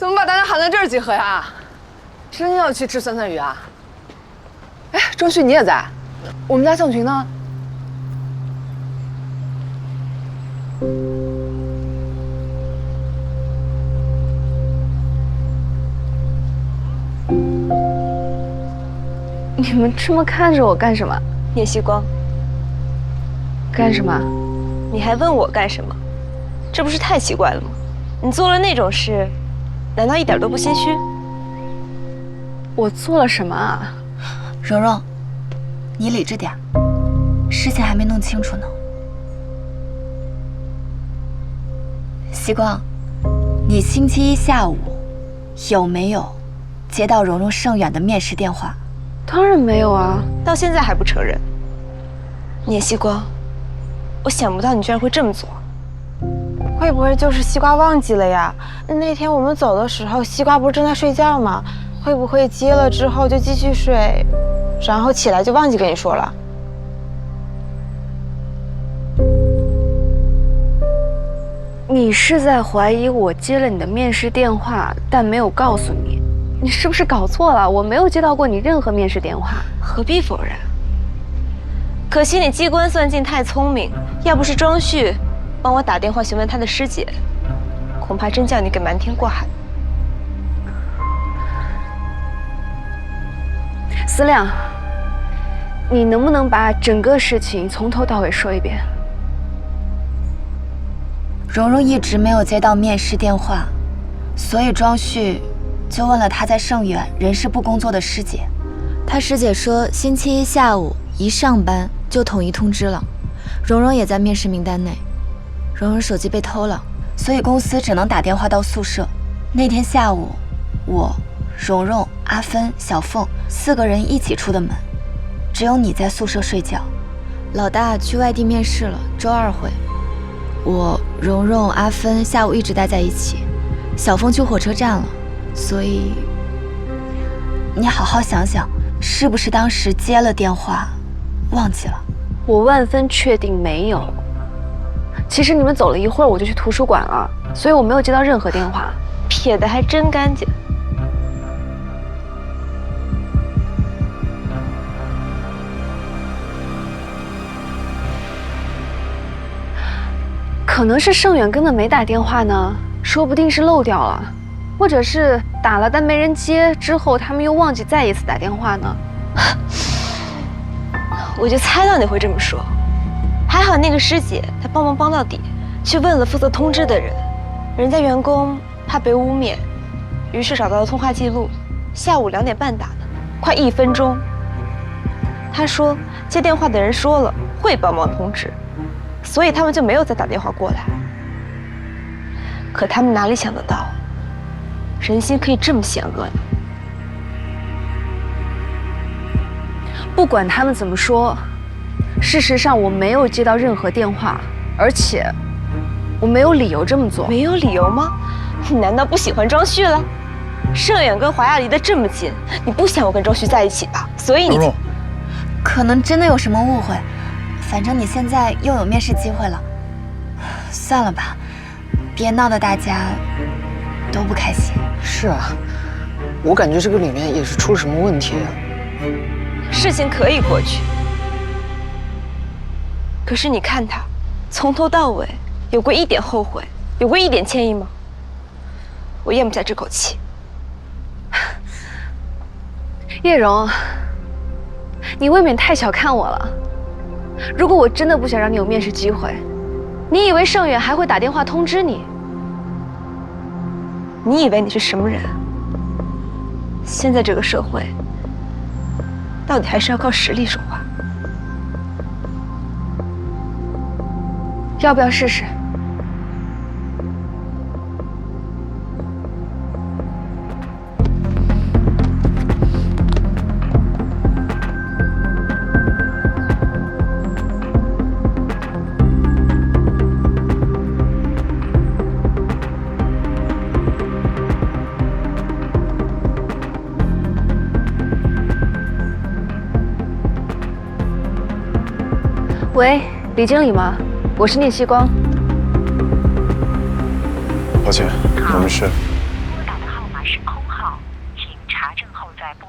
怎么把大家喊到这儿集合呀？真要去吃酸菜鱼啊？哎，庄旭你也在？我们家向群呢？你们这么看着我干什么？聂希光，干什么？你还问我干什么？这不是太奇怪了吗？你做了那种事，难道一点都不心虚？我做了什么啊？蓉蓉，你理智点，事情还没弄清楚呢。希光，你星期一下午有没有接到蓉蓉盛远的面试电话？当然没有啊，到现在还不承认。聂希光，我想不到你居然会这么做。会不会就是西瓜忘记了呀？那天我们走的时候，西瓜不是正在睡觉吗？会不会接了之后就继续睡，然后起来就忘记跟你说了？你是在怀疑我接了你的面试电话，但没有告诉你？你是不是搞错了？我没有接到过你任何面试电话。何必否认？可惜你机关算尽太聪明，要不是庄旭帮我打电话询问他的师姐，恐怕真叫你给瞒天过海。思亮，你能不能把整个事情从头到尾说一遍？蓉蓉一直没有接到面试电话，所以庄旭就问了她在盛远人事部工作的师姐。她师姐说星期一下午一上班就统一通知了，蓉蓉也在面试名单内。蓉蓉手机被偷了，所以公司只能打电话到宿舍。那天下午，我、蓉蓉、阿芬、小凤4个人一起出的门，只有你在宿舍睡觉。老大去外地面试了，周2回。我、蓉蓉、阿芬下午一直待在一起，小凤去火车站了，所以你好好想想，是不是当时接了电话，忘记了？我万分确定没有。其实你们走了一会儿，我就去图书馆了，所以我没有接到任何电话。撇得还真干净。可能是盛远根本没打电话呢，说不定是漏掉了，或者是打了但没人接，之后他们又忘记再一次打电话呢。我就猜到你会这么说。还好那个师姐她帮忙帮到底，去问了负责通知的人，人家员工怕被污蔑，于是找到了通话记录，下午2点半打的，快1分钟。他说接电话的人说了会帮忙通知，所以他们就没有再打电话过来。可他们哪里想得到，人心可以这么险恶呢？不管他们怎么说，事实上我没有接到任何电话，而且我没有理由这么做。没有理由吗？你难道不喜欢庄旭了？盛远跟华亚离得这么近，你不想我跟庄旭在一起吧？所以你……蓉蓉，可能真的有什么误会，反正你现在又有面试机会了，算了吧，别闹得大家都不开心。是啊，我感觉这个里面也是出了什么问题啊。事情可以过去，可是你看他，从头到尾有过一点后悔，有过一点歉意吗？我咽不下这口气。叶蓉，你未免太小看我了。如果我真的不想让你有面试机会，你以为盛远还会打电话通知你？你以为你是什么人？现在这个社会，到底还是要靠实力说话。要不要试试？喂，李经理吗？我是聂希光。抱歉，我们是。拨打的号拨。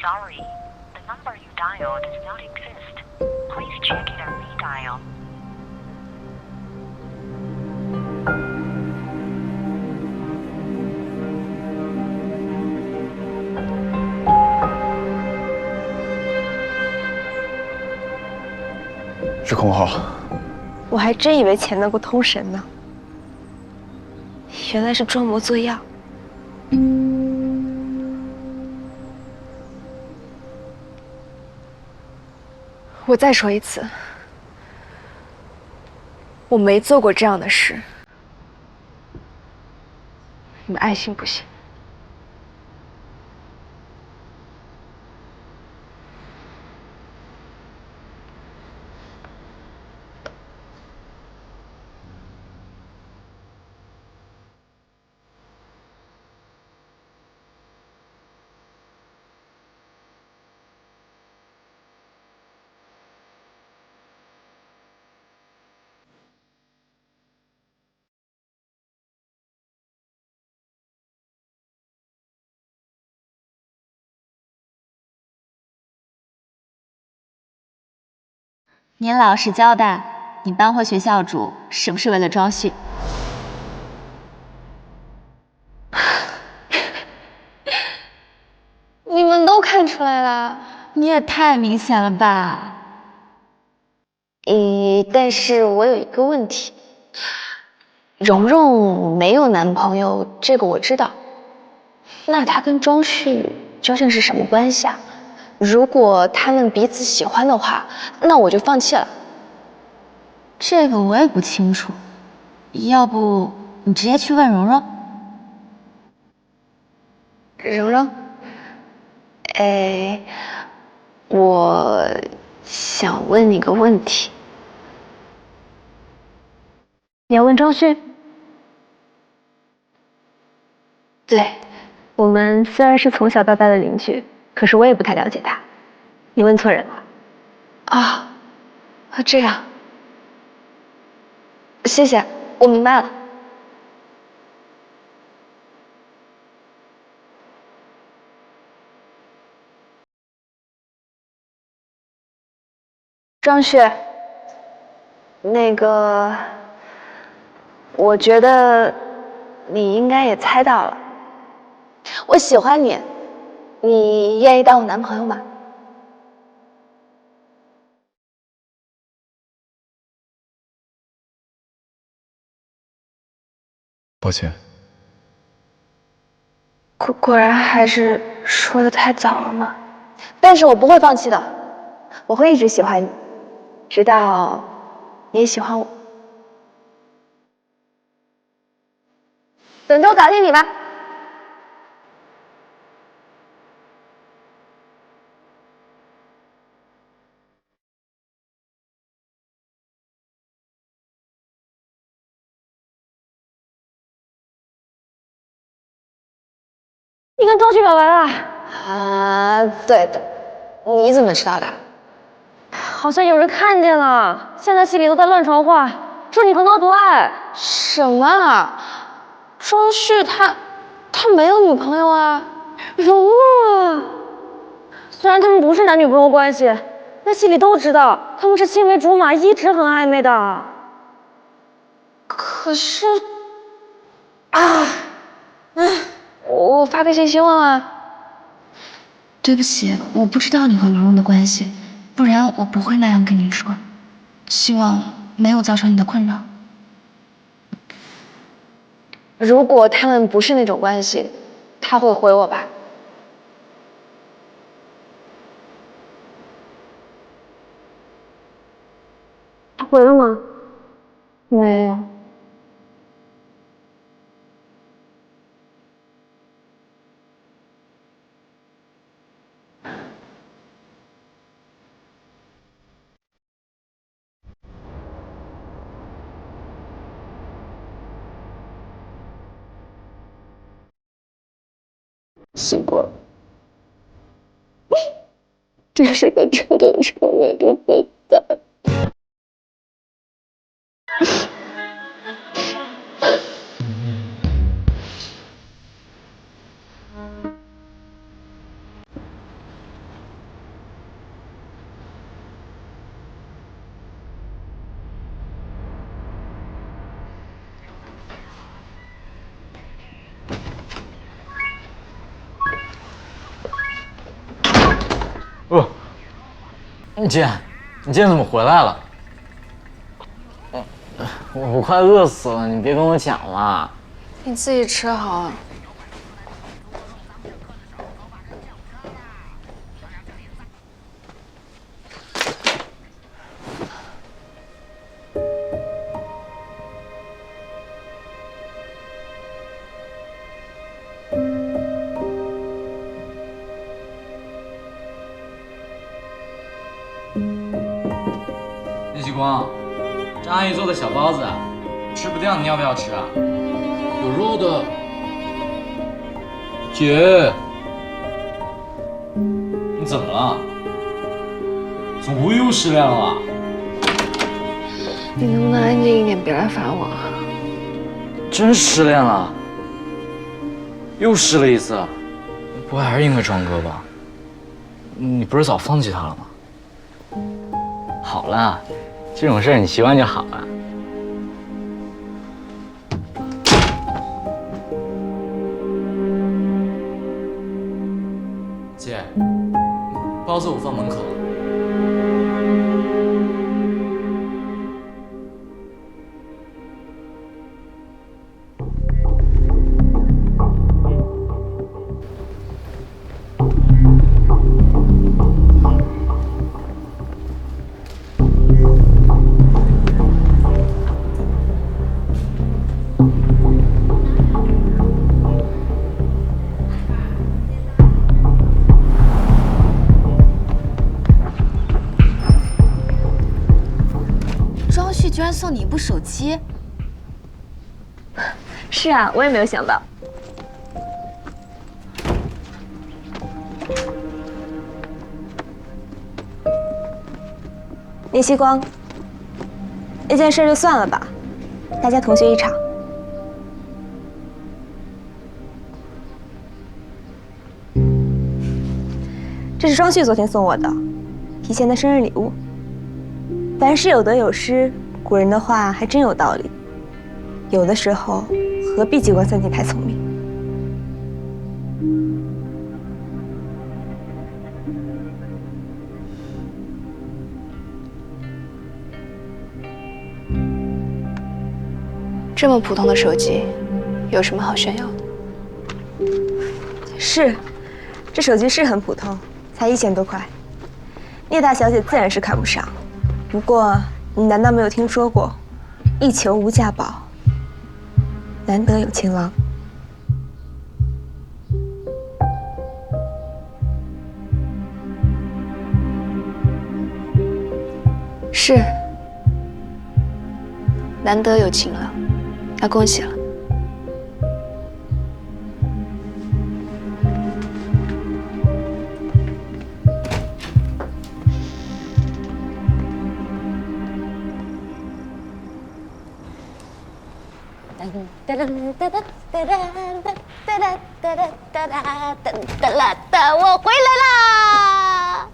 Sorry, the number you dialed does not exist. Please check it and redial. 是空号。我还真以为钱能够通神呢，原来是装模作样。我再说一次，我没做过这样的事，你们爱信不信。你老实交代，你搬回学校住是不是为了庄旭？你们都看出来了？你也太明显了吧！但是我有一个问题，蓉蓉没有男朋友，这个我知道。那她跟庄旭究竟是什么关系啊？如果他们彼此喜欢的话，那我就放弃了。这个我也不清楚，要不你直接去问蓉蓉。蓉蓉，我想问你个问题。你要问庄旭？对，我们虽然是从小到大的邻居，可是我也不太了解他。你问错人了。啊，这样。谢谢，我明白了。庄旭，那个，我觉得你应该也猜到了，我喜欢你，你愿意当我男朋友吗？抱歉。果然还是说的太早了嘛。但是我不会放弃的，我会一直喜欢你，直到你也喜欢我。等着我搞定你吧。你跟庄旭表白了？啊，对的。你怎么知道的？好像有人看见了，现在系里都在乱传话，说你和他独爱。什么啊？庄旭他没有女朋友啊？蓉啊！虽然他们不是男女朋友关系，那系里都知道他们是青梅竹马，一直很暧昧的。可是，我发个信息问问。对不起，我不知道你和蓉蓉的关系，不然我不会那样跟你说。希望没有造成你的困扰。如果他们不是那种关系，他会回我吧？他回了吗？没有。习惯了，这是个值得成为的笨蛋。姐，你今天怎么回来了？我快饿死了，你别跟我讲了。你自己吃好。叶希光，张阿姨做的小包子，吃不掉，你要不要吃啊？有肉的。姐，你怎么了？怎么又失恋了？你能不能安静一点，别来烦我？真失恋了？又失了一次？不会还是因为庄哥吧？你不是早放弃他了吗？好了，这种事儿你习惯就好了。姐，包子我放门口了。庄旭居然送你一部手机，是啊，我也没有想到。叶希光，那件事就算了吧，大家同学一场。这是庄旭昨天送我的，提前的生日礼物。凡事有得有失，古人的话还真有道理。有的时候，何必机关算尽太聪明？这么普通的手机，有什么好炫耀的？是，这手机是很普通，才1000多块。聂大小姐自然是看不上。不过，你难道没有听说过“一求无价宝，难得有情郎”？是，难得有情郎，那恭喜了。我回来啦！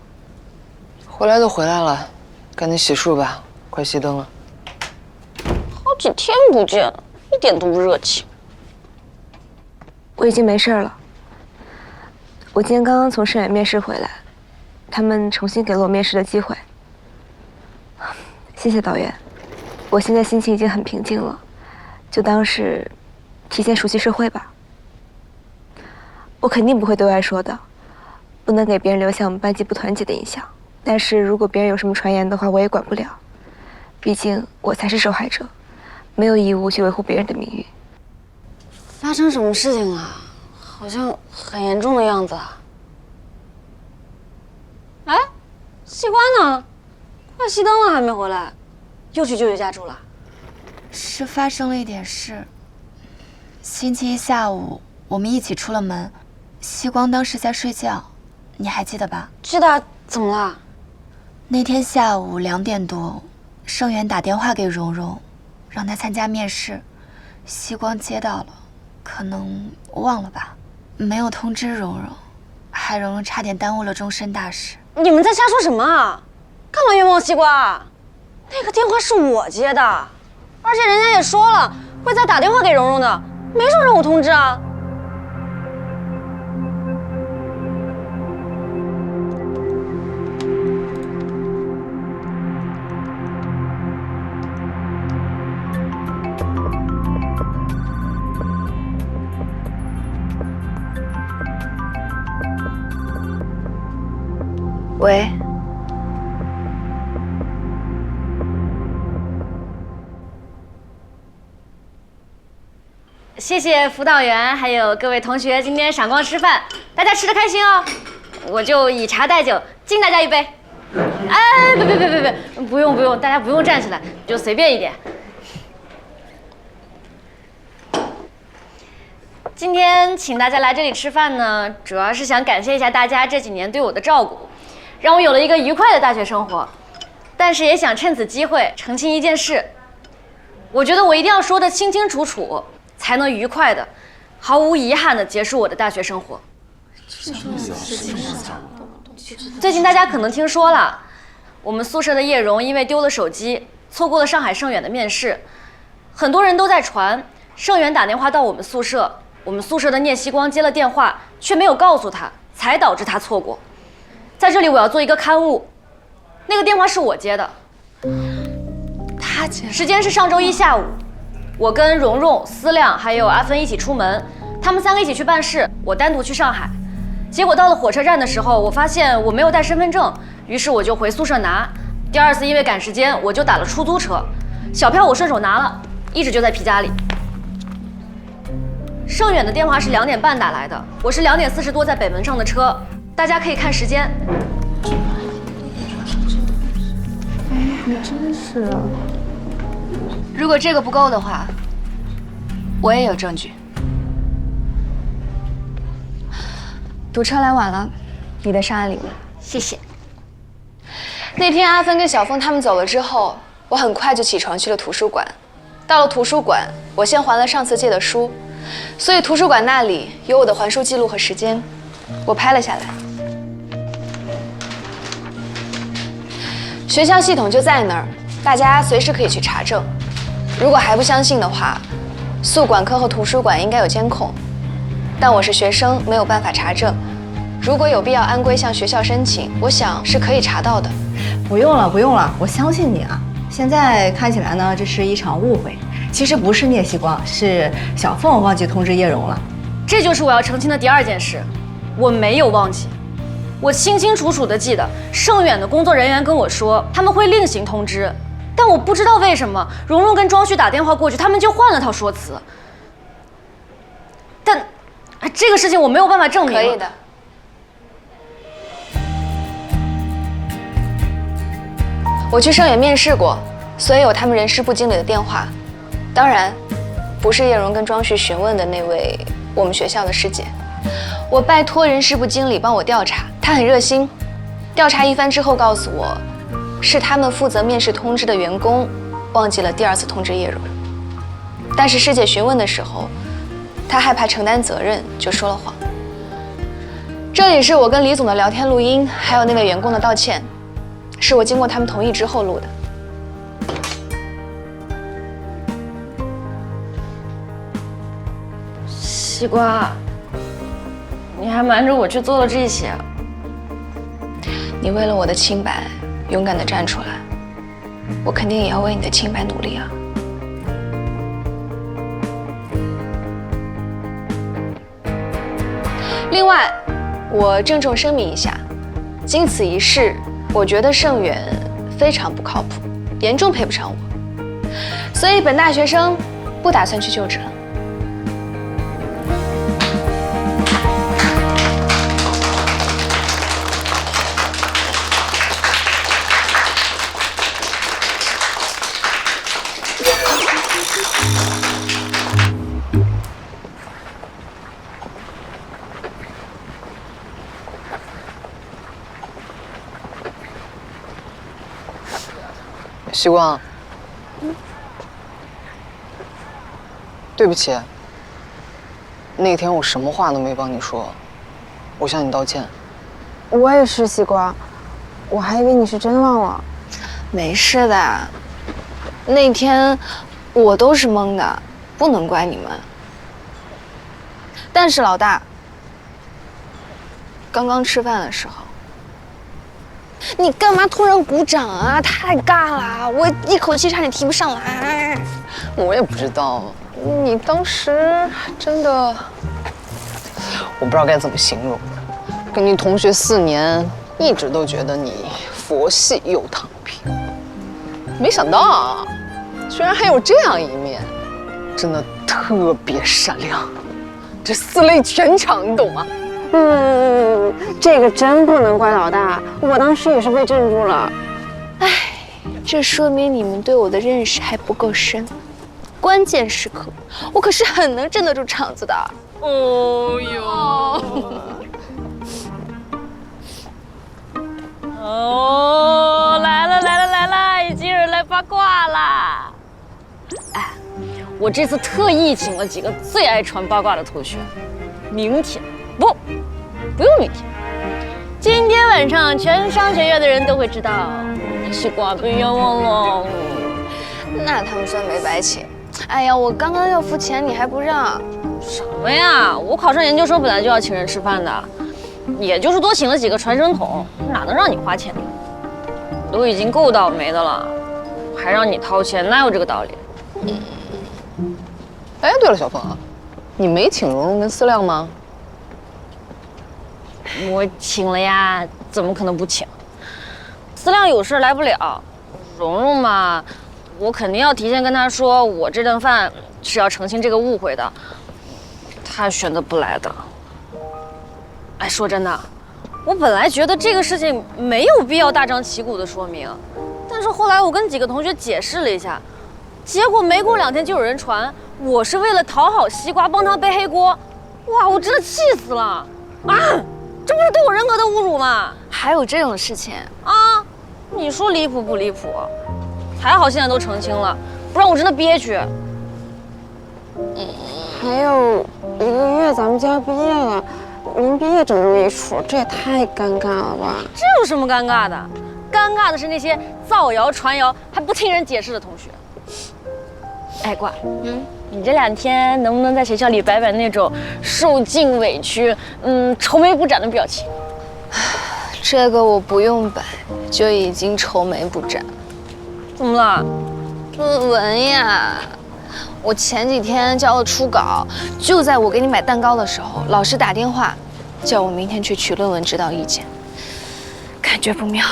回来都回来了，赶紧洗漱吧，快熄灯了。好几天不见了，一点都不热情。我已经没事了。我今天刚刚从盛远面试回来，他们重新给了我面试的机会。谢谢导演，我现在心情已经很平静了，就当是提前熟悉社会吧。我肯定不会对外说的，不能给别人留下我们班级不团结的印象。但是如果别人有什么传言的话，我也管不了。毕竟我才是受害者，没有义务去维护别人的名誉。发生什么事情了？好像很严重的样子啊。哎，西瓜呢？快熄灯了还没回来，又去舅舅家住了？是发生了一点事。星期一下午，我们一起出了门，希光当时在睡觉，你还记得吧？记得。怎么了？那天下午2点多，盛远打电话给蓉蓉，让她参加面试。希光接到了，可能忘了吧，没有通知蓉蓉，害蓉蓉差点耽误了终身大事。你们在瞎说什么啊？干嘛冤枉西瓜？那个电话是我接的，而且人家也说了会再打电话给蓉蓉的，没说让我通知啊。喂，谢谢辅导员，还有各位同学今天赏光吃饭，大家吃得开心哦。我就以茶代酒，敬大家一杯。哎，别，不用，大家不用站起来，就随便一点。今天请大家来这里吃饭呢，主要是想感谢一下大家这几年对我的照顾，让我有了一个愉快的大学生活。但是也想趁此机会澄清一件事，我觉得我一定要说得清清楚楚，才能愉快的、毫无遗憾的结束我的大学生活。最近大家可能听说了，我们宿舍的叶蓉因为丢了手机，错过了上海盛远的面试。很多人都在传，盛远打电话到我们宿舍，我们宿舍的聂希光接了电话，却没有告诉他，才导致他错过。在这里我要做一个刊物，那个电话是我接的，他接的，时间是上周一下午，我跟蓉蓉、思亮还有阿芬一起出门，他们3个一起去办事，我单独去上海。结果到了火车站的时候，我发现我没有带身份证，于是我就回宿舍拿。第二次因为赶时间，我就打了出租车，小票我顺手拿了，一直就在皮夹里。盛远的电话是2点半打来的，我是2点40多在北门上的车，大家可以看时间。还真是啊。如果这个不够的话，我也有证据。堵车来晚了，你的上岸礼物。谢谢。那天阿芬跟小凤他们走了之后，我很快就起床去了图书馆。到了图书馆，我先还了上次借的书，所以图书馆那里有我的还书记录和时间，我拍了下来。学校系统就在那儿，大家随时可以去查证。如果还不相信的话，宿管科和图书馆应该有监控。但我是学生，没有办法查证。如果有必要按规向学校申请，我想是可以查到的。不用了，我相信你啊。现在看起来呢，这是一场误会。其实不是聂希光，是小凤忘记通知叶蓉了。这就是我要澄清的第2件事，我没有忘记，我清清楚楚地记得盛远的工作人员跟我说他们会另行通知，但我不知道为什么蓉蓉跟庄旭打电话过去，他们就换了套说辞。但这个事情我没有办法证明。可以的。我去盛远面试过，所以有他们人事部经理的电话。当然，不是叶蓉跟庄旭询问的那位我们学校的师姐。我拜托人事部经理帮我调查，他很热心。调查一番之后告诉我，是他们负责面试通知的员工忘记了第2次通知叶蓉。但是师姐询问的时候，他害怕承担责任，就说了谎。这里是我跟李总的聊天录音，还有那位员工的道歉，是我经过他们同意之后录的。西瓜，你还瞒着我去做了这些。你为了我的清白，勇敢地站出来，我肯定也要为你的清白努力啊。另外，我郑重声明一下，经此一事，我觉得盛远非常不靠谱，严重配不上我，所以本大学生不打算去就职了。希光，对不起，那天我什么话都没帮你说，我向你道歉。我也是西瓜，我还以为你是真忘了。没事的，那天我都是懵的，不能怪你们。但是老大，刚刚吃饭的时候，你干嘛突然鼓掌啊？太尬了，我一口气差点提不上来。我也不知道，你当时真的，我不知道该怎么形容。跟你同学4年，一直都觉得你佛系又躺平，没想到啊，居然还有这样一面，真的特别善良。这撕了全场，你懂吗？这个真不能怪老大，我当时也是被镇住了。这说明你们对我的认识还不够深。关键时刻，我可是很能镇得住场子的。哦哟！哦，来了，已经有人来八卦啦！哎，我这次特意请了几个最爱传八卦的同学，明天不用明天，今天晚上全商学院的人都会知道西瓜被冤枉了。那他们算没白请。哎呀，我刚刚要付钱，你还不让？什么呀？我考上研究生本来就要请人吃饭的，也就是多请了几个传声筒，哪能让你花钱呢？我都已经够倒霉的了，还让你掏钱，哪有这个道理？哎，对了，小凤啊，你没请蓉蓉跟思亮吗？我请了呀，怎么可能不请？思亮有事来不了，蓉蓉嘛，我肯定要提前跟她说，我这顿饭是要澄清这个误会的，她选择不来的。哎，说真的，我本来觉得这个事情没有必要大张旗鼓的说明，但是后来我跟几个同学解释了一下，结果没过2天就有人传我是为了讨好西瓜帮他背黑锅，哇，我真的气死了啊！这不是对我人格的侮辱吗？还有这种事情？啊，你说离谱不离谱？还好现在都澄清了，不然我真的憋屈。还有1个月咱们就要毕业了，临毕业整都没出，这也太尴尬了吧？这有什么尴尬的？尴尬的是那些造谣传谣还不听人解释的同学。哎，瓜，你这2天能不能在学校里摆摆那种受尽委屈、愁眉不展的表情？这个我不用摆，就已经愁眉不展。怎么了？论文呀，我前几天交了初稿，就在我给你买蛋糕的时候，老师打电话叫我明天去取论文指导意见，感觉不妙。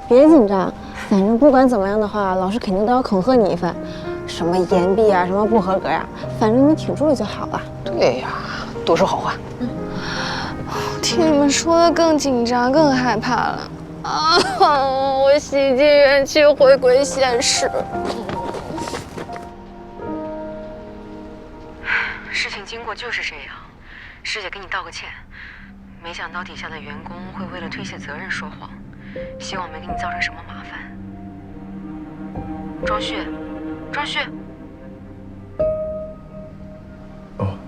别紧张，反正不管怎么样的话，老师肯定都要恐吓你一番，什么延毕啊，什么不合格啊，反正你挺住了就好了。对呀，多说好话。听你们说的更紧张，更害怕了啊！我洗尽元气回归现实。事情经过就是这样，师姐给你道个歉。没想到底下的员工会为了推卸责任说谎，希望没给你造成什么麻烦。庄旭，哦，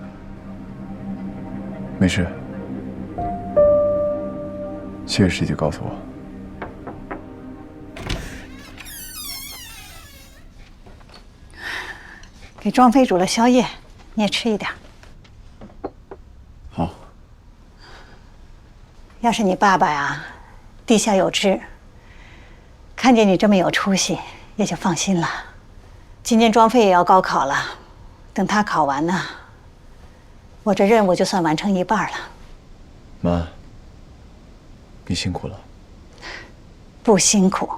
没事。谢谢师姐告诉我。给庄妃煮了宵夜，你也吃一点。好。要是你爸爸呀，地下有知，看见你这么有出息，也就放心了。今年庄妃也要高考了，等她考完呢，我这任务就算完成一半了。妈，你辛苦了。不辛苦，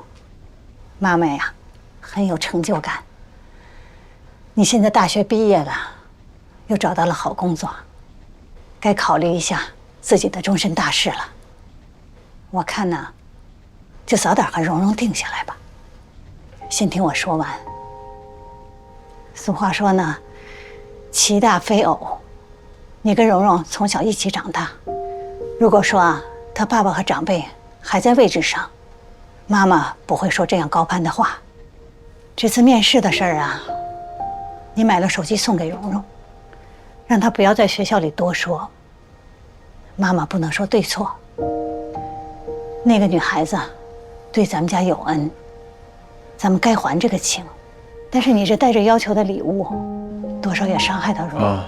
妈妈呀，很有成就感。你现在大学毕业了，又找到了好工作，该考虑一下自己的终身大事了。我看呢，就早点和蓉蓉定下来吧。先听我说完。俗话说呢，其大非偶。你跟蓉蓉从小一起长大，如果说啊，她爸爸和长辈还在位置上，妈妈不会说这样高攀的话。这次面试的事儿啊，你买了手机送给蓉蓉，让她不要在学校里多说。妈妈不能说对错。那个女孩子对咱们家有恩，咱们该还这个情。但是你这带着要求的礼物，多少也伤害到蓉蓉。啊，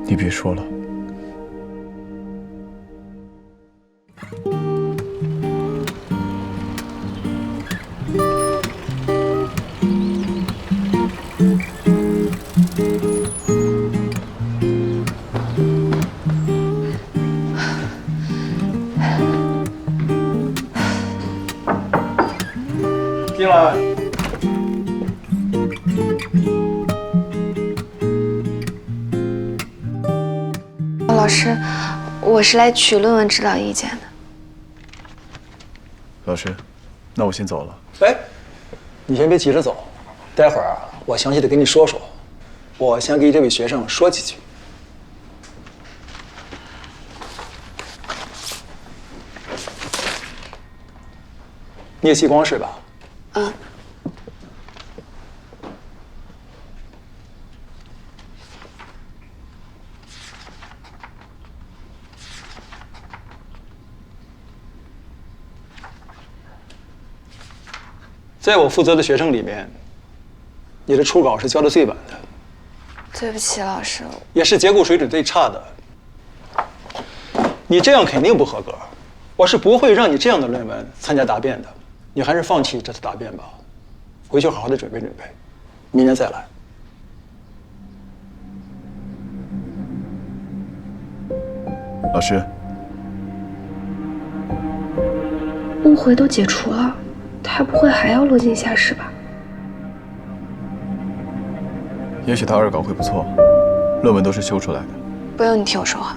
你别说了。师，我是来取论文指导意见的。老师，那我先走了。哎，你先别急着走，待会儿我详细的跟你说说。我先给这位学生说几句。聂继光是吧？嗯。在我负责的学生里面，你的初稿是交的最晚的。对不起，老师。也是结构水准最差的。你这样肯定不合格，我是不会让你这样的论文参加答辩的。你还是放弃这次答辩吧，回去好好的准备准备，明年再来。老师，误会都解除了，他不会还要落井下石吧？也许他二稿会不错，论文都是修出来的。不用你替我说话。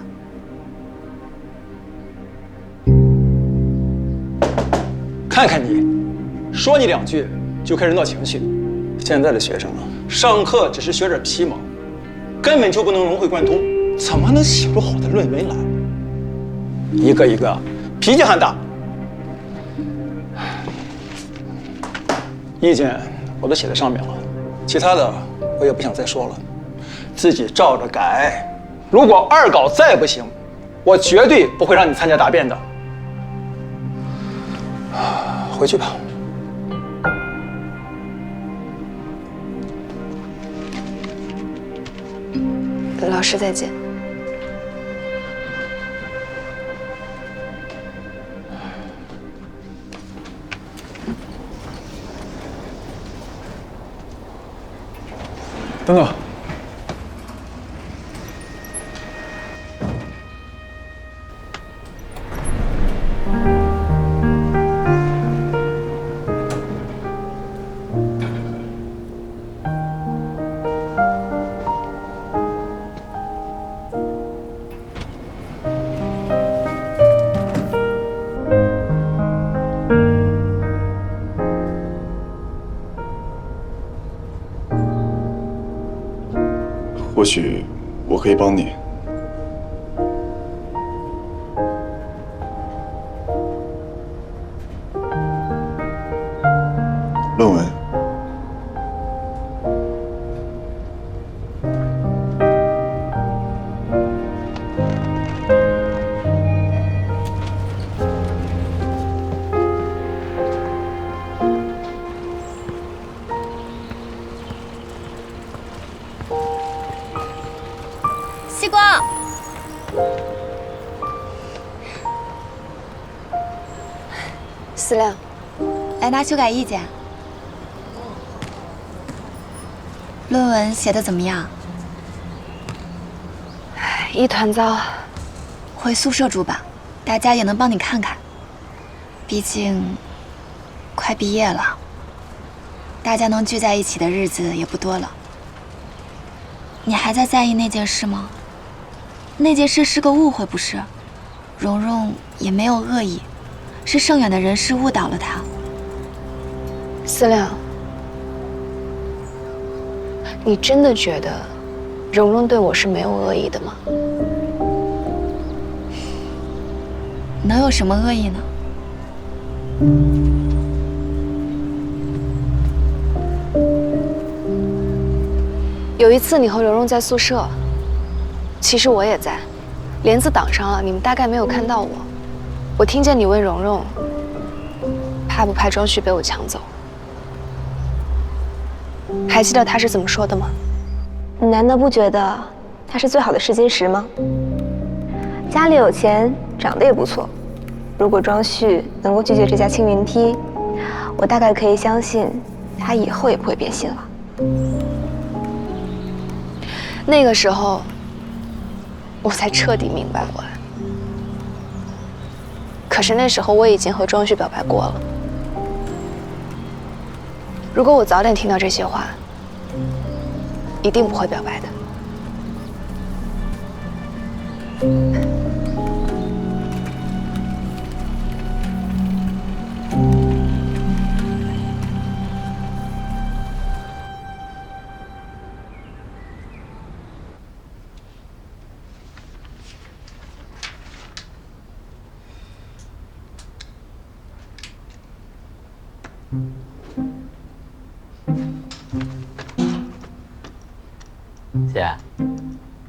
看看你，说你2句就开始闹情绪。现在的学生啊，上课只是学点皮毛，根本就不能融会贯通，怎么能写出好的论文来？一个一个脾气还大。意见我都写在上面了，其他的我也不想再说了，自己照着改。如果二稿再不行，我绝对不会让你参加答辩的。回去吧。老师再见。等等。或许我可以帮你。论文。西瓜，思亮，来拿修改意见。论文写的怎么样？一团糟。回宿舍住吧，大家也能帮你看看。毕竟，快毕业了，大家能聚在一起的日子也不多了。你还在在意那件事吗？那件事是个误会，不是？蓉蓉也没有恶意，是盛远的人事误导了她。思亮，你真的觉得蓉蓉对我是没有恶意的吗？能有什么恶意呢？有一次你和蓉蓉在宿舍，其实我也在，帘子挡上了，你们大概没有看到我。我听见你问蓉蓉，怕不怕庄旭被我抢走？还记得他是怎么说的吗？你难道不觉得他是最好的试金石吗？家里有钱，长得也不错。如果庄旭能够拒绝这家青云梯，我大概可以相信他以后也不会变心了。那个时候，我才彻底明白过来。可是那时候我已经和庄旭表白过了。如果我早点听到这些话，一定不会表白的。姐，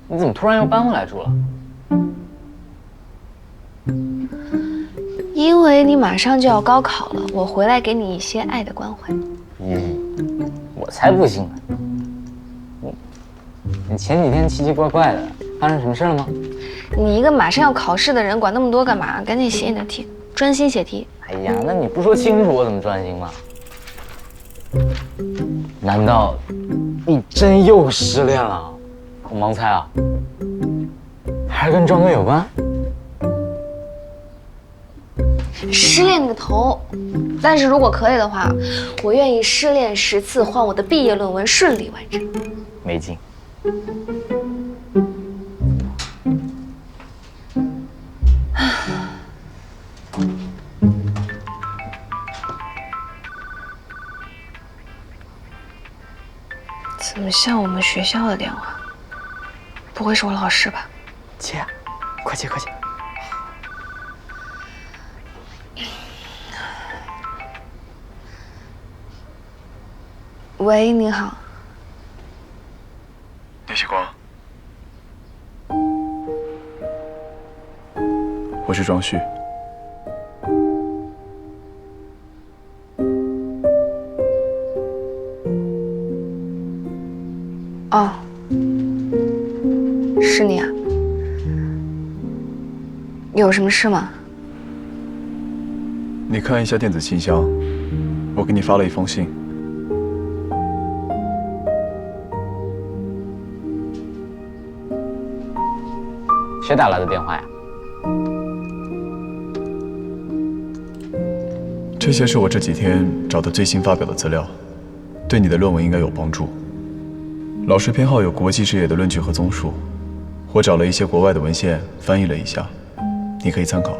你怎么突然又搬回来住了？因为你马上就要高考了，我回来给你一些爱的关怀。我才不信呢！你前几天奇奇怪怪的，发生什么事了吗？你一个马上要考试的人，管那么多干嘛？赶紧写你的题，专心写题。哎呀，那你不说清楚，我怎么专心嘛？难道你真又失恋了？我盲猜啊，还是跟庄哥有关？失恋个头！但是如果可以的话，我愿意失恋10次，换我的毕业论文顺利完成。没劲。怎么像我们学校的电话？不会是我老师吧？接，快接快接！喂，你好。聂喜光，我是庄旭。哦，是你啊？有什么事吗？你看一下电子信箱，我给你发了一封信。谁打来的电话呀？这些是我这几天找的最新发表的资料，对你的论文应该有帮助。老师偏好有国际视野的论据和综述，我找了一些国外的文献翻译了一下，你可以参考。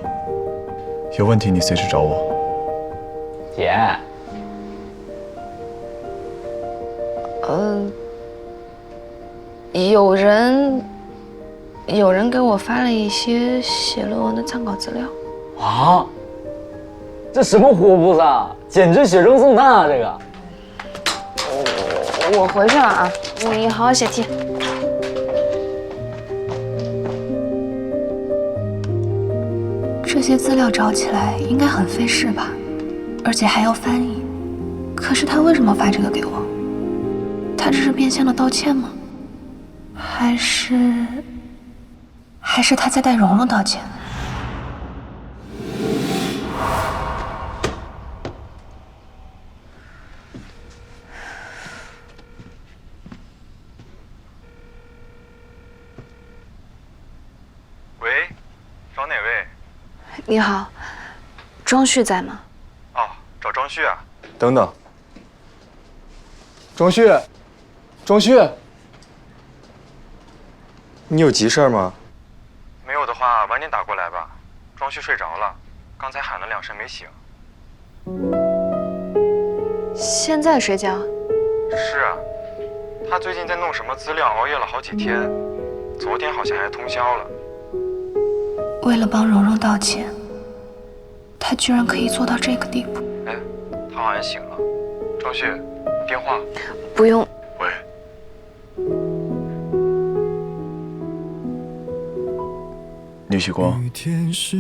有问题你随时找我。姐。有人给我发了一些写论文的参考资料。啊？这什么活步子啊！简直雪中送炭啊！这个。我回去了啊，你好好写题。这些资料找起来应该很费事吧，而且还要翻译。可是他为什么发这个给我？他这是变相的道歉吗？还是他在带蓉蓉道歉？喂，找哪位？你好，庄旭在吗？哦，找庄旭啊。等等，庄旭，庄旭，你有急事吗？没有的话，晚点打过来吧。庄旭睡着了，刚才喊了2声没醒。现在睡觉？是啊，他最近在弄什么资料，熬夜了好几天，昨天好像还通宵了。为了帮蓉蓉道歉，他居然可以做到这个地步。哎，他好像醒了。庄旭，电话。不用。喂。聂旭光。是。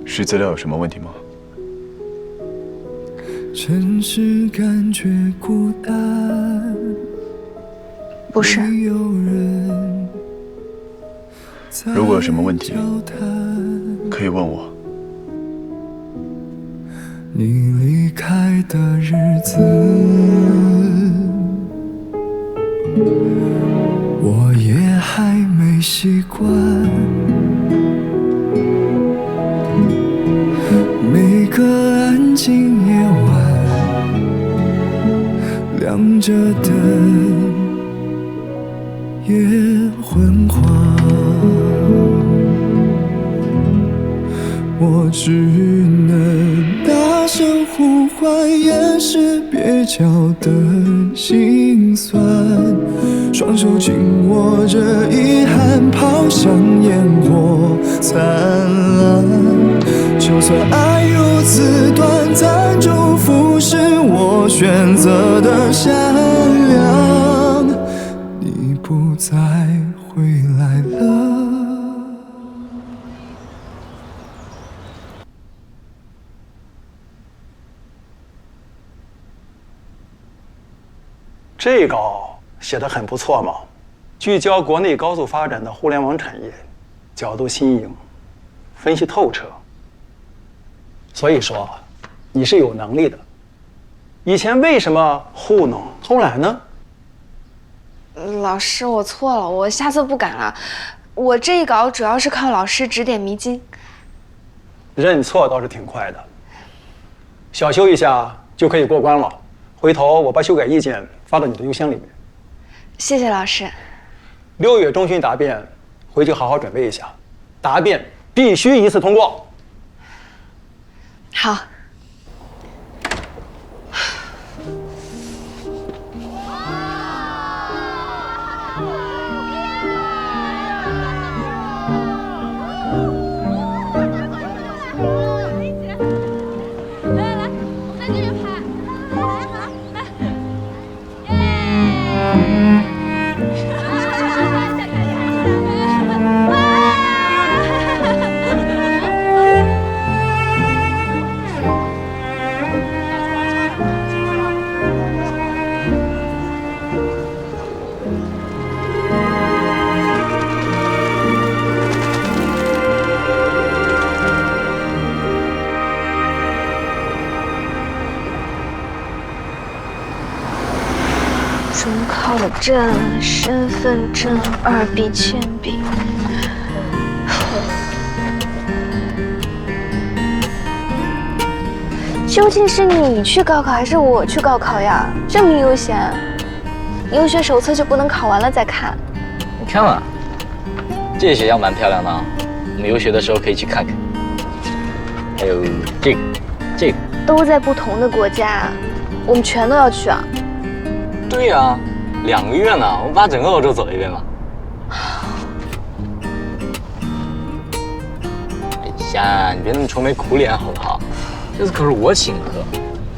是资料有什么问题吗？城市感觉孤单，不是。如果有什么问题，可以问我。你离开的日子，我也还没习惯。每个安静夜晚，着灯，夜昏黄。我只能大声呼唤，掩饰蹩脚的心酸。双手紧握着遗憾，抛向烟火灿烂。就算爱如此短暂，祝福是我选择的善良。你不再回来了。这稿写得很不错嘛，聚焦国内高速发展的互联网产业，角度新颖，分析透彻。所以说，你是有能力的。以前为什么糊弄偷懒呢？老师，我错了，我下次不敢了。我这一稿主要是靠老师指点迷津。认错倒是挺快的，小修一下就可以过关了。回头我把修改意见发到你的邮箱里面。谢谢老师。6月中旬答辩，回去好好准备一下，答辩必须一次通过。好。准考证、身份证、2笔铅笔。究竟是你去高考还是我去高考呀？这么悠闲，游学手册就不能考完了再看？你看嘛，这些学校蛮漂亮的啊，我们游学的时候可以去看看。还有这个都在不同的国家，我们全都要去啊？对呀，2个月呢，我们把整个欧洲走一遍嘛。哎呀，你别那么愁眉苦脸好不好？这次可是我请客，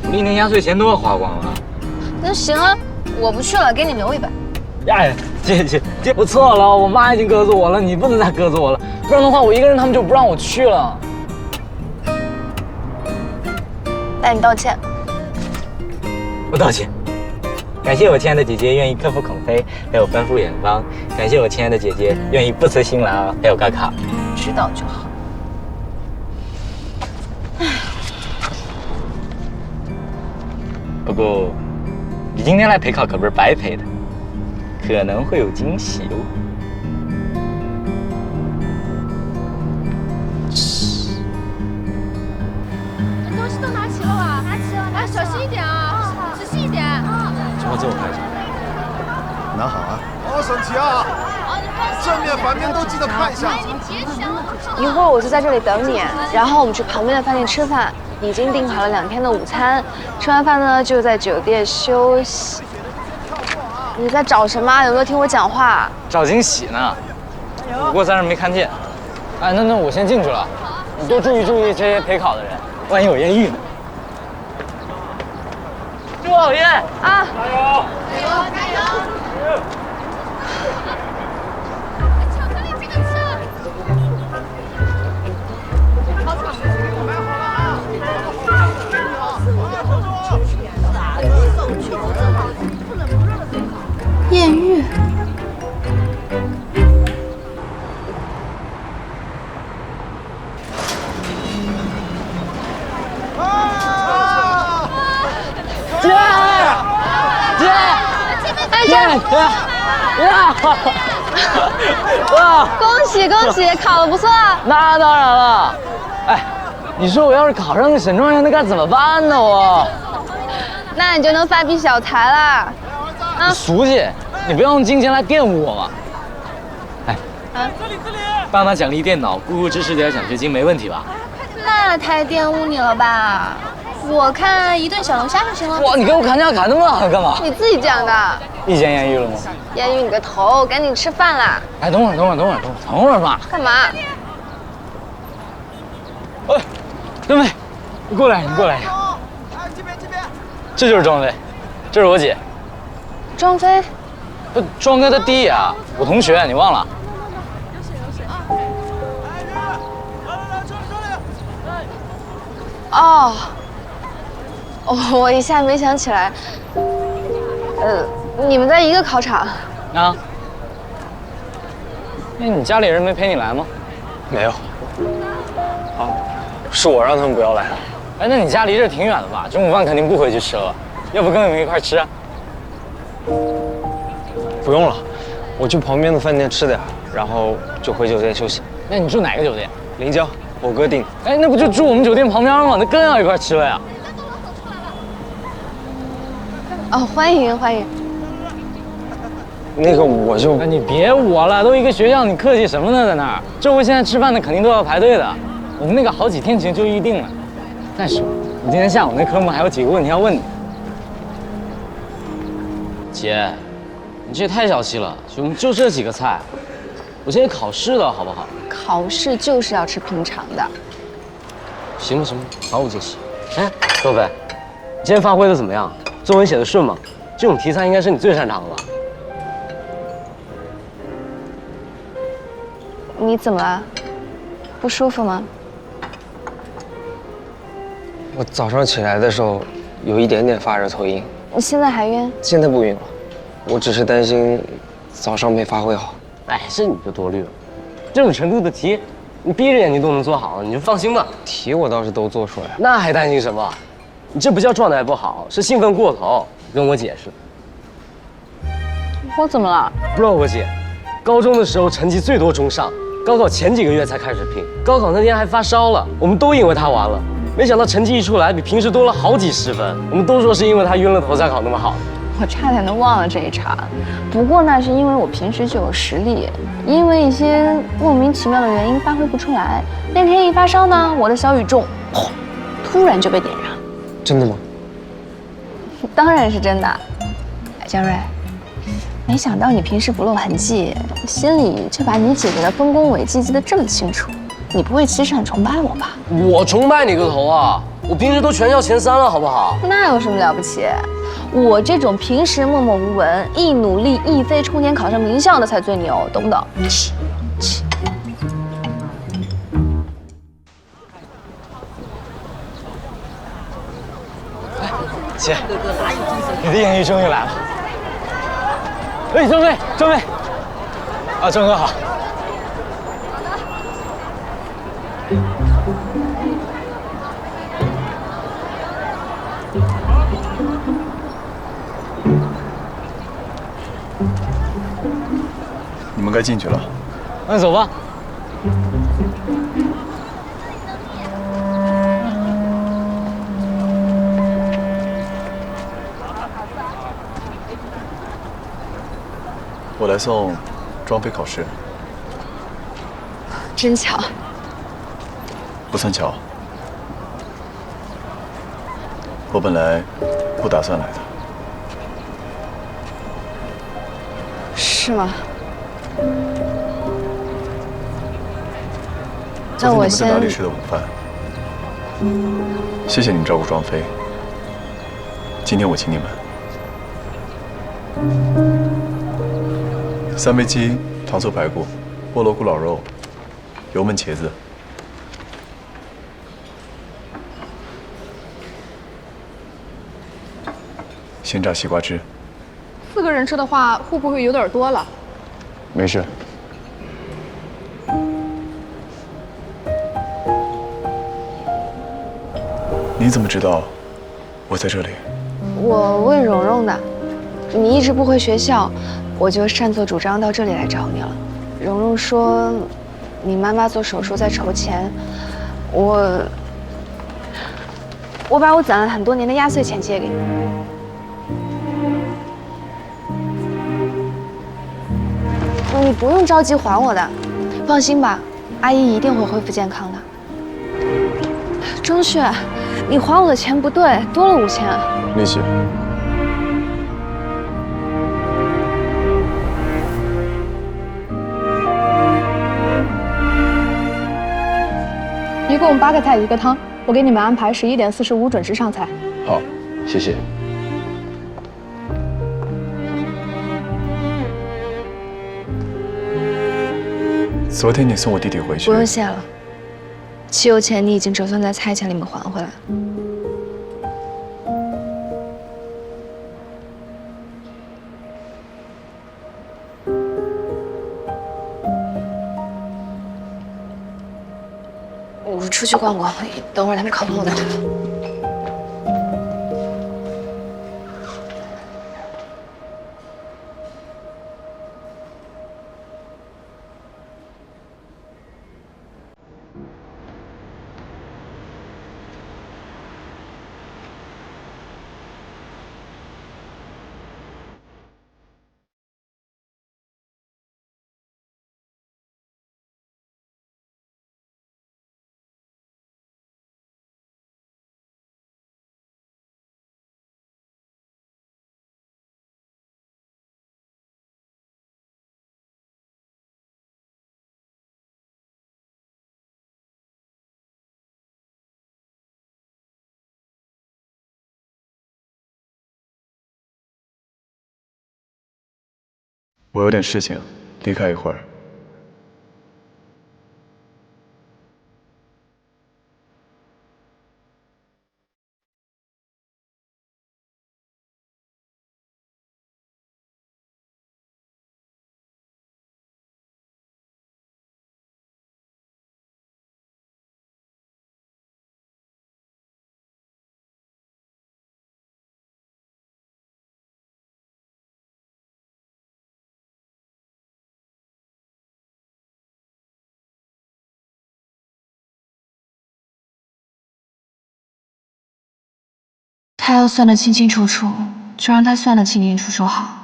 我1年压岁钱都要花光了。那行啊，我不去了，给你留一本。哎，姐，我错了，我妈已经鸽子我了，你不能再鸽子我了，不然的话，我一个人他们就不让我去了。那你道歉。我道歉。感谢我亲爱的姐姐愿意克服恐飞，陪我奔赴远方。感谢我亲爱的姐姐愿意不辞辛劳陪我高考。知道就好。不过，你今天来陪考可不是白陪的，可能会有惊喜哦。这东西都拿齐了吧？拿齐了，哎，小心一点啊，仔细一点。情况这么快就拿好啊！好，沈琦啊，正面反面都记得看一下。一会儿我就在这里等你，然后我们去旁边的饭店吃饭。已经订好了2天的午餐，吃完饭呢就在酒店休息。你在找什么？有没有听我讲话？找惊喜呢，不过在这没看见。哎，那我先进去了，你多注意这些陪考的人，万一有艳遇呢。祝好运啊！加油！加油！巧克力这个吃。艳遇。哇！恭喜恭喜，考得不错。那当然了。哎，你说我要是考上个省状元，那该怎么办呢？我。那你就能发笔小财了。啊，俗气，你不要用金钱来玷污我嘛。哎，这里，爸妈奖励电脑，姑姑支持点奖学金，没问题吧？那太玷污你了吧？我看一顿小龙虾就行了。哇，你给我砍价砍那么大干嘛？你自己讲的。一言言语了吗？言语你个头，赶紧吃饭啦！哎，等会儿嘛。干嘛？哎，张飞，你过来。这就是庄飞，这是我姐。庄飞，庄哥的弟啊，我同学，你忘了？哦，我一下没想起来。你们在一个考场啊？那你家里人没陪你来吗？没有。啊，是我让他们不要来的。哎，那你家离这挺远的吧？中午饭肯定不回去吃了，要不跟我们一块吃？不用了，我去旁边的饭店吃点，然后就回酒店休息。那你住哪个酒店？临江，我哥订。哎，那不就住我们酒店旁边吗？那更要一块吃了呀。哦，欢迎。那个我就……你别我了，都一个学校，你客气什么呢？在那儿，周围现在吃饭的肯定都要排队的。我们那个好几天前就预定了。再说，我今天下午那科目还有几个问题要问你。姐，你这也太小气了，我们就这几个菜，我今天考试的好不好？考试就是要吃平常的。行吧，毫无惊喜。哎，周飞，你今天发挥的怎么样？作文写的顺吗？这种题材应该是你最擅长的吧？你怎么了？不舒服吗？我早上起来的时候有一点点发热头晕。你现在还晕？现在不晕了，我只是担心早上没发挥好。哎，这你就多虑了。这种程度的题，你闭着眼睛都能做好，你就放心吧。题我倒是都做出来了，那还担心什么？你这不叫状态不好，是兴奋过头。跟我解释。我怎么了？不知道我姐，高中的时候成绩最多中上，高考前几个月才开始拼，高考那天还发烧了，我们都以为她完了，没想到成绩一出来，比平时多了好几10分。我们都说是因为她晕了头才考那么好。我差点都忘了这一茬，不过那是因为我平时就有实力，因为一些莫名其妙的原因发挥不出来。那天一发烧呢，我的小宇宙砰，突然就被点燃。真的吗？当然是真的。江瑞，没想到你平时不露痕迹，心里却把你姐姐的丰功伟绩记得这么清楚。你不会其实很崇拜我吧？我崇拜你个头啊！我平时都全校前3了，好不好？那有什么了不起？我这种平时默默无闻，一努力一飞冲天考上名校的才最牛，懂不懂？姐，你的艳遇终于来了。哎，张飞，啊，张哥好。你们该进去了。那走吧。我来送庄飞考试。真巧。不算巧。我本来不打算来的。是吗？昨天你们在哪里吃的午饭？谢谢你们照顾庄飞。今天我请你们。3杯鸡、糖醋排骨、菠萝咕老肉、油焖茄子。鲜榨西瓜汁。 4个人吃的话，会不会有点多了？没事。你怎么知道我在这里？我问蓉蓉的，你一直不回学校，我就擅作主张到这里来找你了。蓉蓉说，你妈妈做手术在筹钱，我把我攒了很多年的压岁钱借给你。你不用着急还我的，放心吧，阿姨一定会恢复健康的。钟旭，你还我的钱不对，多了5000。利息。一共8个菜1个汤，我给你们安排11点45准时上菜。好，谢谢。昨天你送我弟弟回去，不用谢了，汽油钱你已经折算在菜钱里面还回来了。我出去逛逛，等会儿他们烤肉呢。我有点事情，离开一会儿。他要算得清清楚楚，就让他算得清清楚楚好。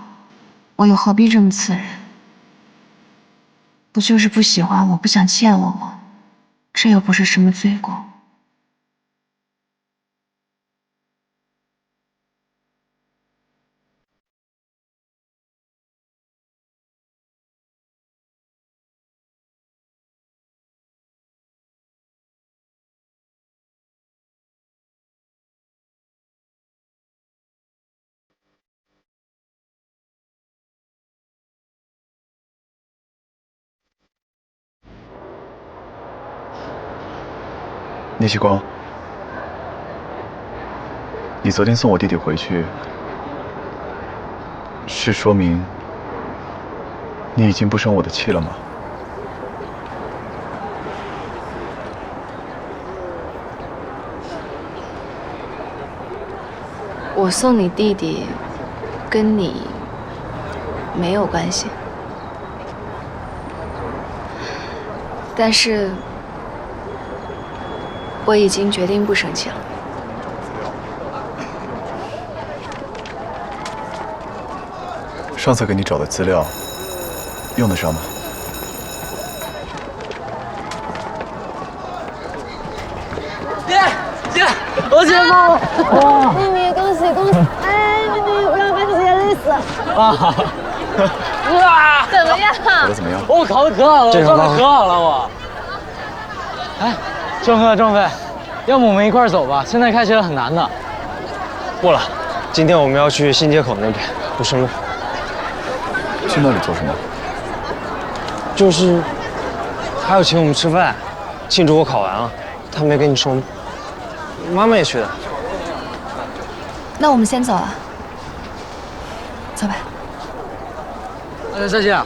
我又何必这么刺人？不就是不喜欢我，不想见我吗？这又不是什么罪过。聂希光，你昨天送我弟弟回去，是说明你已经不生我的气了吗？我送你弟弟，跟你没有关系，但是我已经决定不生气了。上次给你找的资料，用得上吗？姐，我姐夫！哇！妹妹，恭喜恭喜！哎，妹妹，不要把姐姐累死！啊！哇！怎么样？考得怎么样？我考得可好了，状态可好了我。哎，郑飞，要不我们一块儿走吧？现在开车很难的。不了，今天我们要去新街口那边，不顺路。去那里做什么？就是还要请我们吃饭，庆祝我考完了。他没跟你说吗？妈妈也去的。那我们先走了，走吧。再见。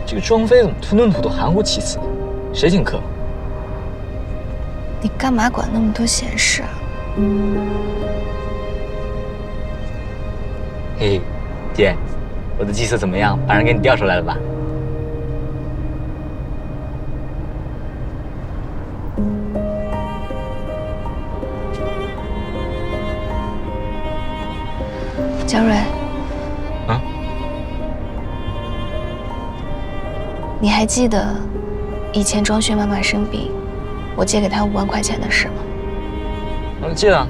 这个庄飞怎么吞吞吐吐、含糊其辞？谁请客？你干嘛管那么多闲事啊？嘿，姐，我的计策怎么样？把人给你调出来了吧？江瑞，啊？你还记得以前庄旭妈妈生病，我借给她5万块钱的事吗？记得。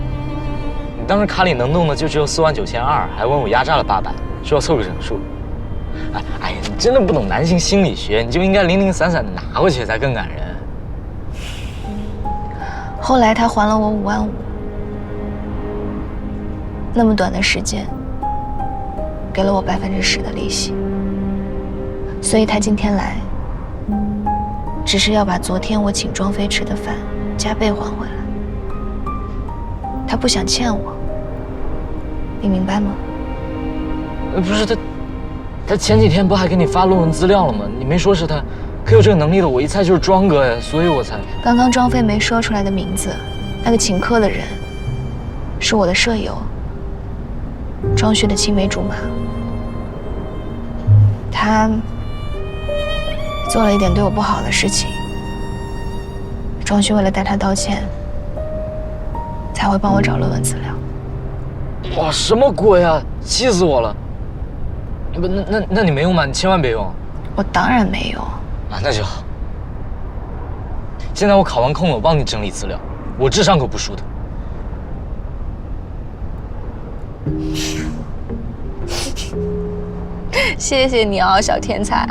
你当时卡里能动的就只有49200，还问我压榨了800，说要凑个整数。哎呀，你真的不懂男性心理学，你就应该零零散散的拿过去才更感人。后来他还了我5万5，那么短的时间，给了我10%的利息，所以他今天来，只是要把昨天我请庄飞吃的饭加倍还回来。他不想欠我，你明白吗？不是他前几天不还给你发论文资料了吗？你没说是他，可有这个能力的，我一猜就是庄哥呀，所以我才……刚刚庄飞没说出来的名字，那个请客的人，是我的舍友，庄旭的青梅竹马。他做了一点对我不好的事情，庄旭为了代他道歉，才会帮我找论文资料。哇，什么鬼啊！气死我了！不，那你没用吗？你千万别用。我当然没用。啊，那就好。现在我考完空了，我帮你整理资料，我智商可不输的。谢谢你哦，小天才。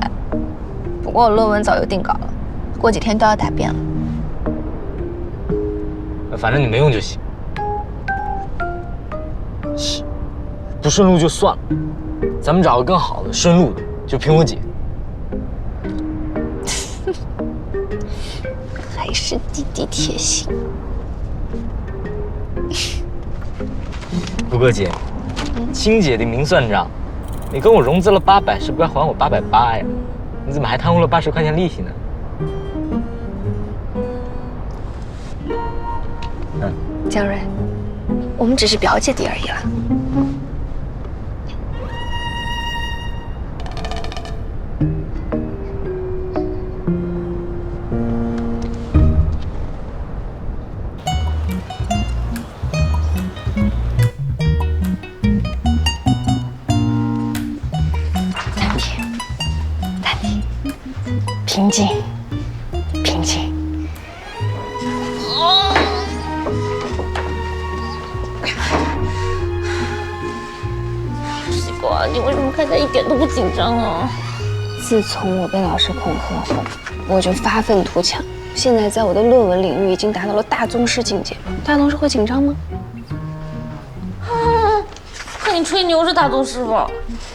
不过我论文早就定稿了，过几天都要答辩了。反正你没用就行。不顺路就算了，咱们找个更好的顺路的，就凭我姐。还是弟弟贴心。不过姐，亲姐的明算账，你跟我融资了800，是不是该还我880呀？你怎么还贪污了80块钱利息呢？江瑞，我们只是表姐弟而已啦。平静，平静。西瓜，你为什么看起来一点都不紧张啊？自从我被老师恐吓后，我就发愤图强。现在在我的论文领域已经达到了大宗师境界。大宗师会紧张吗？看你吹牛是大宗师吧？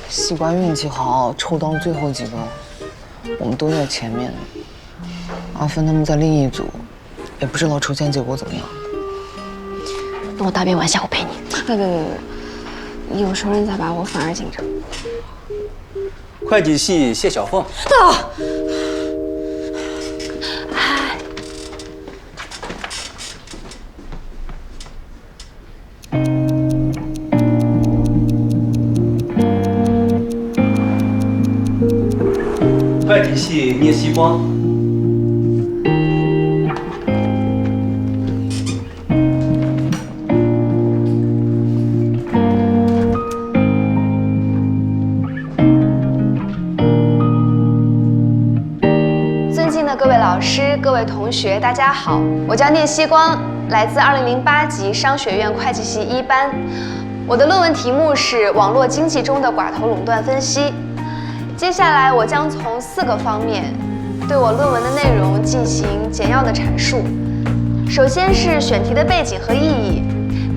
西瓜运气好，抽到了最后几个。我们都在前面，阿芬他们在另一组，也不知道抽签结果怎么样。等我答辩完下午陪你。别，有熟人在把我反而紧张。会计系谢小凤。会计系聂希光。尊敬的各位老师、各位同学，大家好，我叫聂希光，来自2008级商学院会计系1班。我的论文题目是网络经济中的寡头垄断分析。接下来我将从4个方面对我论文的内容进行简要的阐述。首先是选题的背景和意义。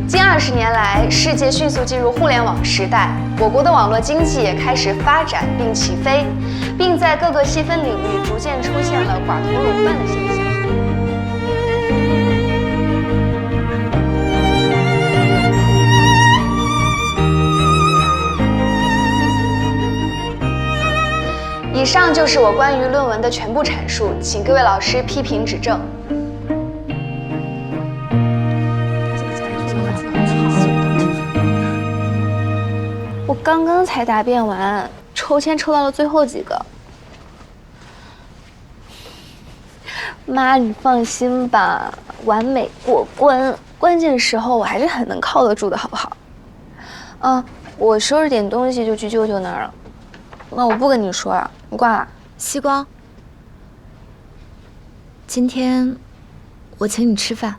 近20年来，世界迅速进入互联网时代，我国的网络经济也开始发展并起飞，并在各个细分领域逐渐出现了寡头垄断的现象。以上就是我关于论文的全部阐述，请各位老师批评指正。我刚刚才答辩完，抽签抽到了最后几个。妈，你放心吧，完美过关。关键时候我还是很能靠得住的，好不好？我收拾点东西就去舅舅那儿了。那我不跟你说了，你挂了。西光，今天我请你吃饭。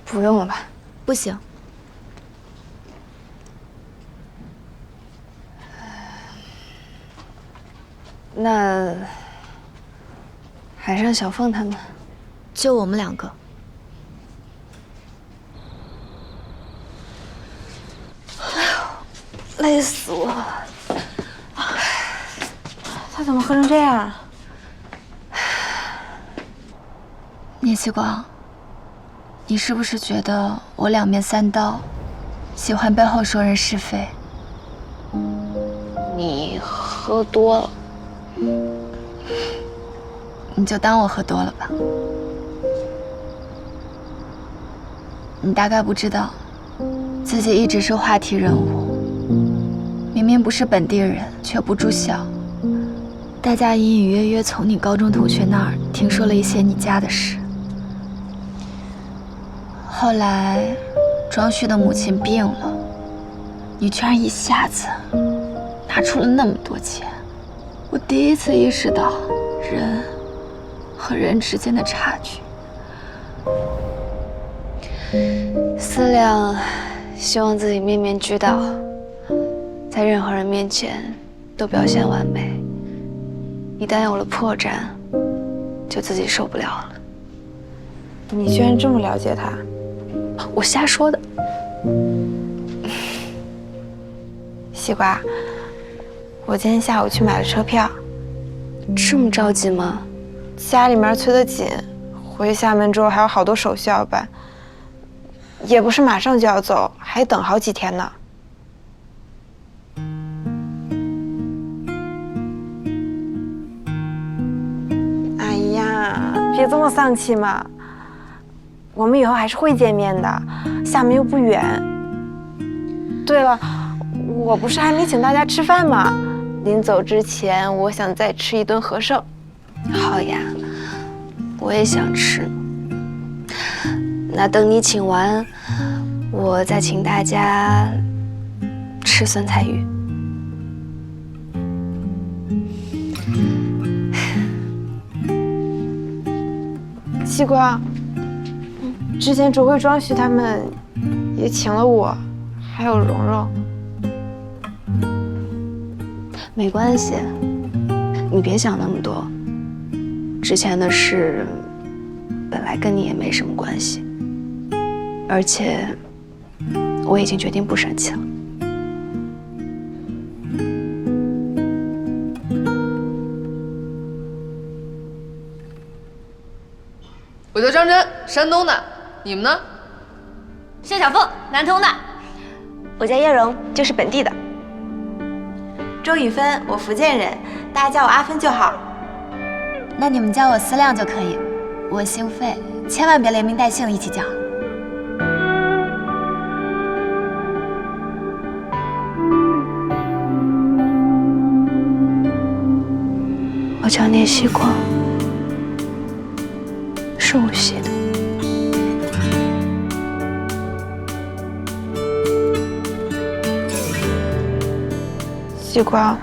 不用了吧？不行。那还剩小凤他们，就我们2个。哎呦，累死我了！他怎么喝成这样？聂西光，你是不是觉得我2面3刀，喜欢背后说人是非？你喝多了。你就当我喝多了吧。你大概不知道，自己一直是话题人物，明明不是本地人，却不住校。大家隐隐约约从你高中同学那儿听说了一些你家的事。后来，庄旭的母亲病了，你居然一下子拿出了那么多钱。我第一次意识到人和人之间的差距。思量希望自己面面俱到，在任何人面前都表现完美。一旦有了破绽，就自己受不了了。你居然这么了解他？我瞎说的。西瓜，我今天下午去买了车票。这么着急吗？家里面催得紧，回厦门之后还有好多手续要办，也不是马上就要走，还等好几天呢。哎呀，别这么丧气嘛！我们以后还是会见面的，厦门又不远。对了，我不是还没请大家吃饭吗？临走之前，我想再吃一顿和盛。好呀，我也想吃。那等你请完，我再请大家吃酸菜鱼。西瓜，之前卓慧、庄旭他们也请了我，还有蓉蓉。没关系，你别想那么多。之前的事本来跟你也没什么关系，而且我已经决定不生气了。我叫张真，山东的，你们呢？谢小凤，南通的。我叫叶蓉，就是本地的。周雨芬，我福建人，大家叫我阿芬就好。那你们叫我思亮就可以。我姓费，千万别连名带姓的一起叫。我叫聂西光，是无锡的。西瓜，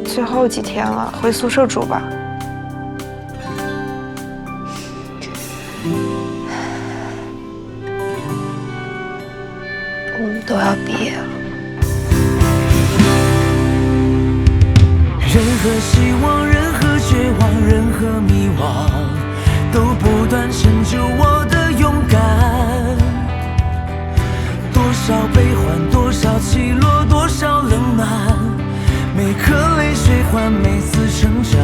最后几天了，回宿舍住吧。我们都要毕业了。任何希望，任何绝望，任何迷惘，都不断成就我的勇敢。多少悲欢，多少起落，多少冷暖，每颗泪水换每次成长。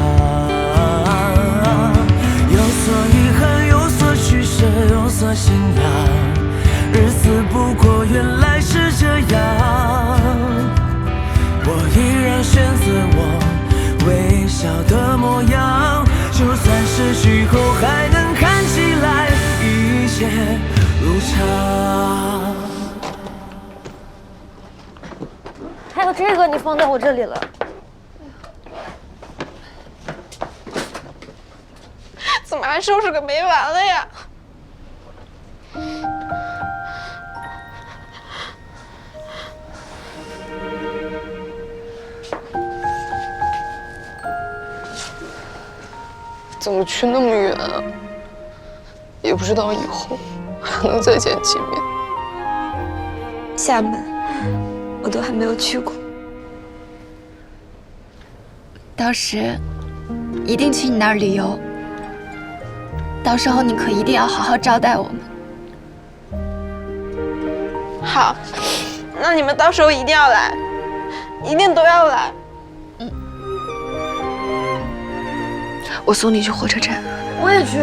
有所遗憾，有所取舍，有所信仰。日子不过原来是这样，我依然选择我微笑的模样。就算失去后，还能看起来一切如常。还有这个你放在我这里了。怎么还收拾个没完了呀？怎么去那么远啊？也不知道以后还能再见几面。厦门，我都还没有去过。到时一定去你那儿旅游，到时候你可一定要好好招待我们。好，那你们到时候一定要来，一定都要来。我送你去火车站。我也去。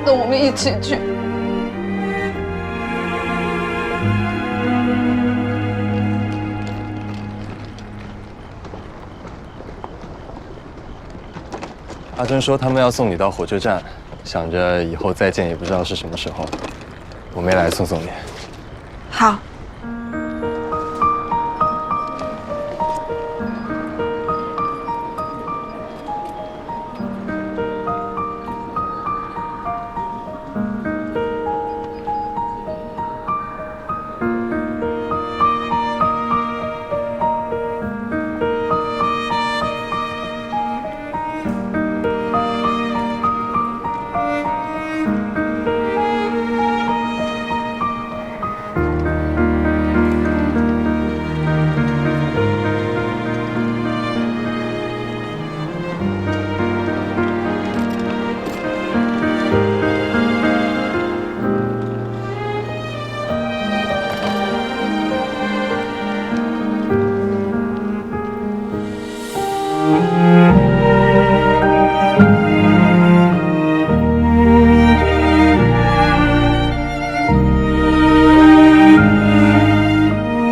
那我们一起去。阿珍说他们要送你到火车站，想着以后再见也不知道是什么时候，我没来送送你。好。